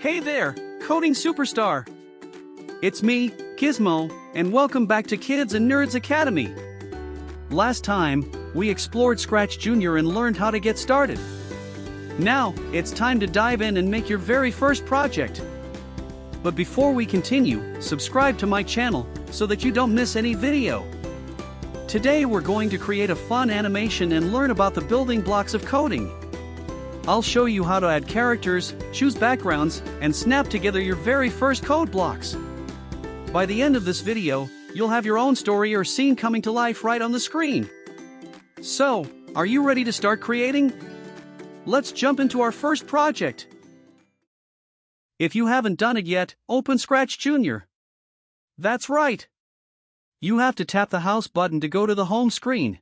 Hey there, coding superstar! It's me, Gizmo, and welcome back to Kids and Nerds Academy. Last time, we explored ScratchJr and learned how to get started. Now, it's time to dive in and make your very first project. But before we continue, subscribe to my channel so that you don't miss any video. Today we're going to create a fun animation and learn about the building blocks of coding. I'll show you how to add characters, choose backgrounds, and snap together your very first code blocks. By the end of this video, you'll have your own story or scene coming to life right on the screen. So, are you ready to start creating? Let's jump into our first project. If you haven't done it yet, open ScratchJr. That's right. You have to tap the house button to go to the home screen.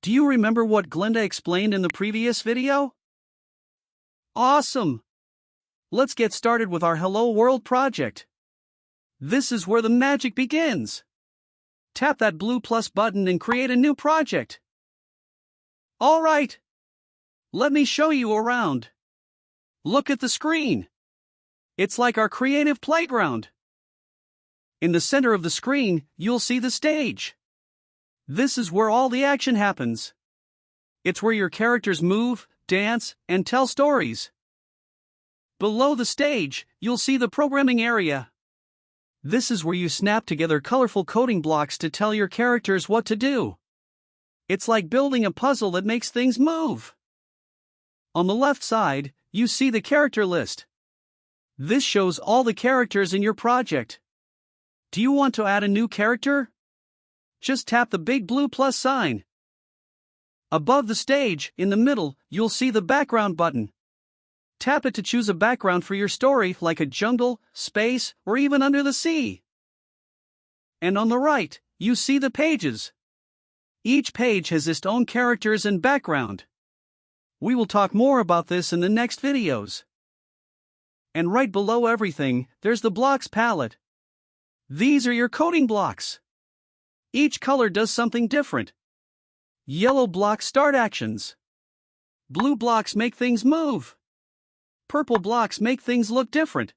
Do you remember what Glinda explained in the previous video? Awesome! Let's get started with our Hello World project. This is where the magic begins. Tap that blue plus button and create a new project. Alright! Let me show you around. Look at the screen. It's like our creative playground. In the center of the screen, you'll see the stage. This is where all the action happens. It's where your characters move, dance, and tell stories. Below the stage, you'll see the programming area. This is where you snap together colorful coding blocks to tell your characters what to do. It's like building a puzzle that makes things move. On the left side, you see the character list. This shows all the characters in your project. Do you want to add a new character? Just tap the big blue plus sign. Above the stage, in the middle, you'll see the background button. Tap it to choose a background for your story, like a jungle, space, or even under the sea. And on the right, you see the pages. Each page has its own characters and background. We will talk more about this in the next videos. And right below everything, there's the blocks palette. These are your coding blocks. Each color does something different. Yellow blocks start actions. Blue blocks make things move. Purple blocks make things look different.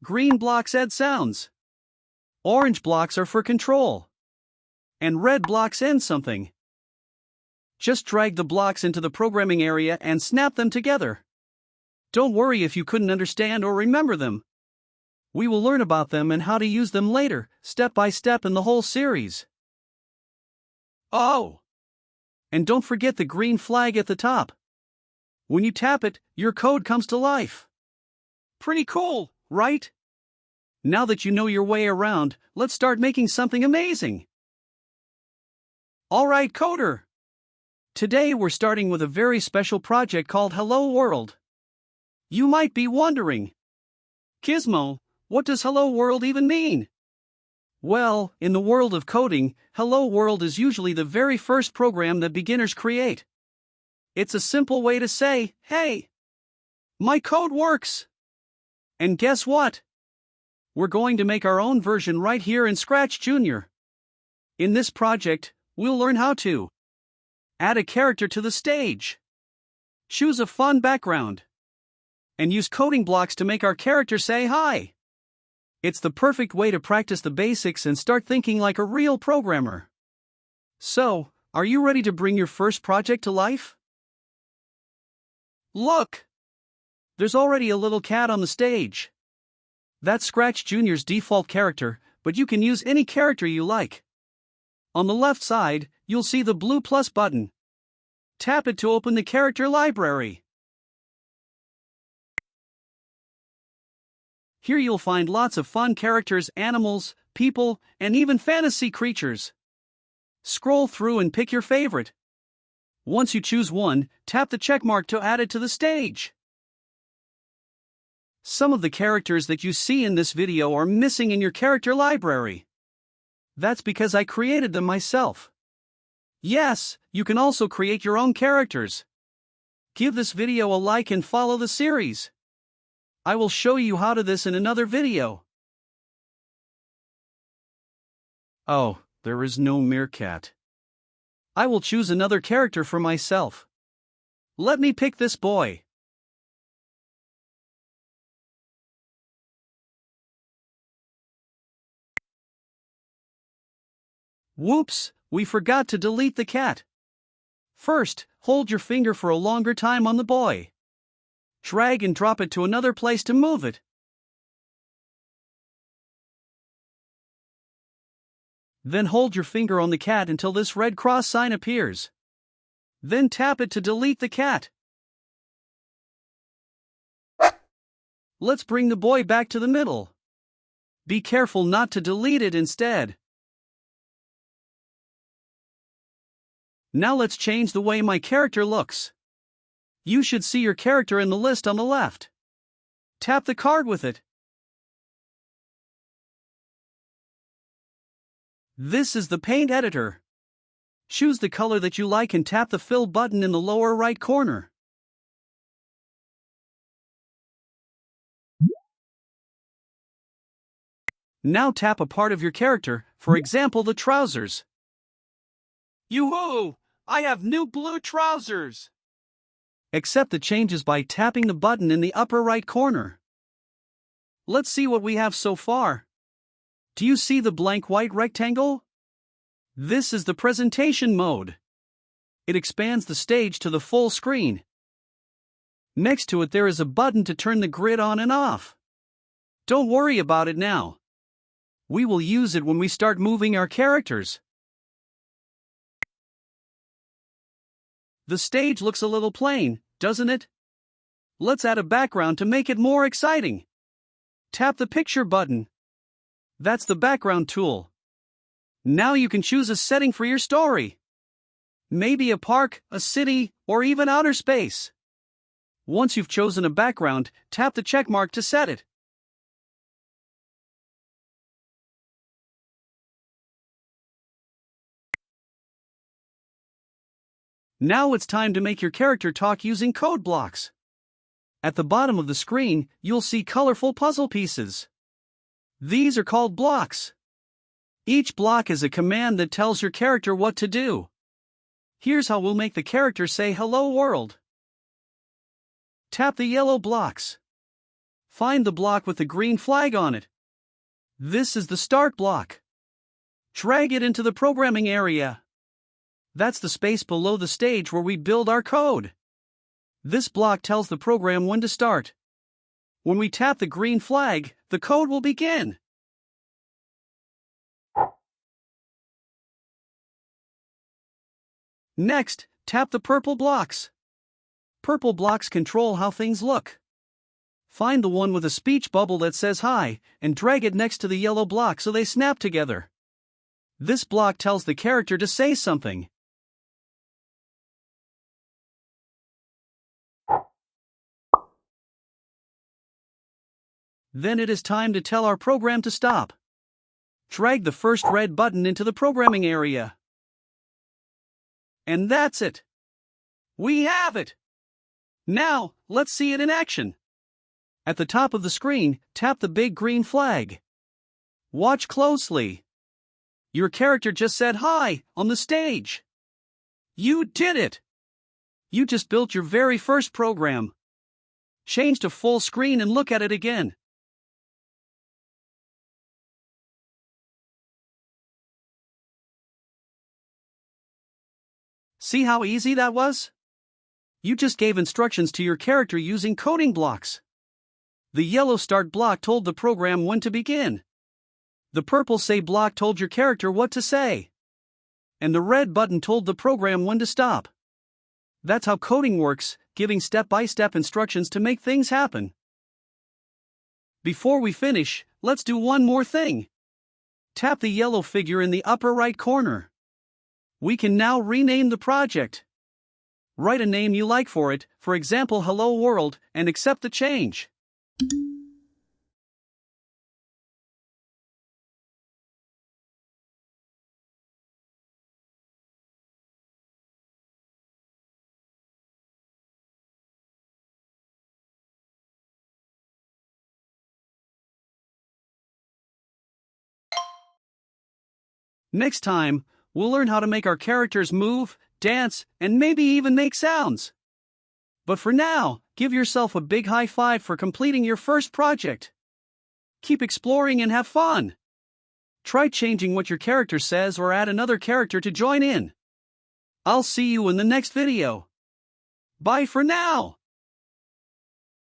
Green blocks add sounds. Orange blocks are for control. And red blocks end something. Just drag the blocks into the programming area and snap them together. Don't worry if you couldn't understand or remember them. We will learn about them and how to use them later, step by step in the whole series. Oh! And don't forget the green flag at the top. When you tap it, your code comes to life. Pretty cool, right? Now that you know your way around, let's start making something amazing. Alright, coder! Today we're starting with a very special project called Hello World. You might be wondering, Gizmo, what does Hello World even mean? Well, in the world of coding, Hello World is usually the very first program that beginners create. It's a simple way to say, hey, my code works. And guess what? We're going to make our own version right here in ScratchJr. In this project, we'll learn how to add a character to the stage, choose a fun background, and use coding blocks to make our character say hi. It's the perfect way to practice the basics and start thinking like a real programmer. So, are you ready to bring your first project to life? Look! There's already a little cat on the stage. That's ScratchJr's default character, but you can use any character you like. On the left side, you'll see the blue plus button. Tap it to open the character library. Here you'll find lots of fun characters, animals, people, and even fantasy creatures. Scroll through and pick your favorite. Once you choose one, tap the checkmark to add it to the stage. Some of the characters that you see in this video are missing in your character library. That's because I created them myself. Yes, you can also create your own characters. Give this video a like and follow the series. I will show you how to this in another video. Oh, there is no meerkat. I will choose another character for myself. Let me pick this boy. Whoops, we forgot to delete the cat. First, hold your finger for a longer time on the boy. Drag and drop it to another place to move it. Then hold your finger on the cat until this red cross sign appears. Then tap it to delete the cat. Let's bring the boy back to the middle. Be careful not to delete it instead. Now let's change the way my character looks. You should see your character in the list on the left. Tap the card with it. This is the paint editor. Choose the color that you like and tap the fill button in the lower right corner. Now tap a part of your character, for example the trousers. Yoo-hoo! I have new blue trousers! Accept the changes by tapping the button in the upper right corner. Let's see what we have so far. Do you see the blank white rectangle? This is the presentation mode. It expands the stage to the full screen. Next to it there is a button to turn the grid on and off. Don't worry about it now. We will use it when we start moving our characters. The stage looks a little plain, doesn't it? Let's add a background to make it more exciting. Tap the picture button. That's the background tool. Now you can choose a setting for your story. Maybe a park, a city, or even outer space. Once you've chosen a background, tap the check mark to set it. Now it's time to make your character talk using code blocks. At the bottom of the screen, you'll see colorful puzzle pieces. These are called blocks. Each block is a command that tells your character what to do. Here's how we'll make the character say "Hello World." Tap the yellow blocks. Find the block with the green flag on it. This is the start block. Drag it into the programming area. That's the space below the stage where we build our code. This block tells the program when to start. When we tap the green flag, the code will begin. Next, tap the purple blocks. Purple blocks control how things look. Find the one with a speech bubble that says "Hi" and drag it next to the yellow block so they snap together. This block tells the character to say something. Then it is time to tell our program to stop. Drag the first red button into the programming area. And that's it. We have it! Now, let's see it in action. At the top of the screen, tap the big green flag. Watch closely. Your character just said "Hi" on the stage. You did it! You just built your very first program. Change to full screen and look at it again. See how easy that was? You just gave instructions to your character using coding blocks. The yellow start block told the program when to begin. The purple say block told your character what to say. And the red button told the program when to stop. That's how coding works, giving step-by-step instructions to make things happen. Before we finish, let's do one more thing. Tap the yellow figure in the upper right corner. We can now rename the project. Write a name you like for it, for example "Hello World," and accept the change. Next time, we'll learn how to make our characters move, dance, and maybe even make sounds. But for now, give yourself a big high five for completing your first project. Keep exploring and have fun. Try changing what your character says or add another character to join in. I'll see you in the next video. Bye for now.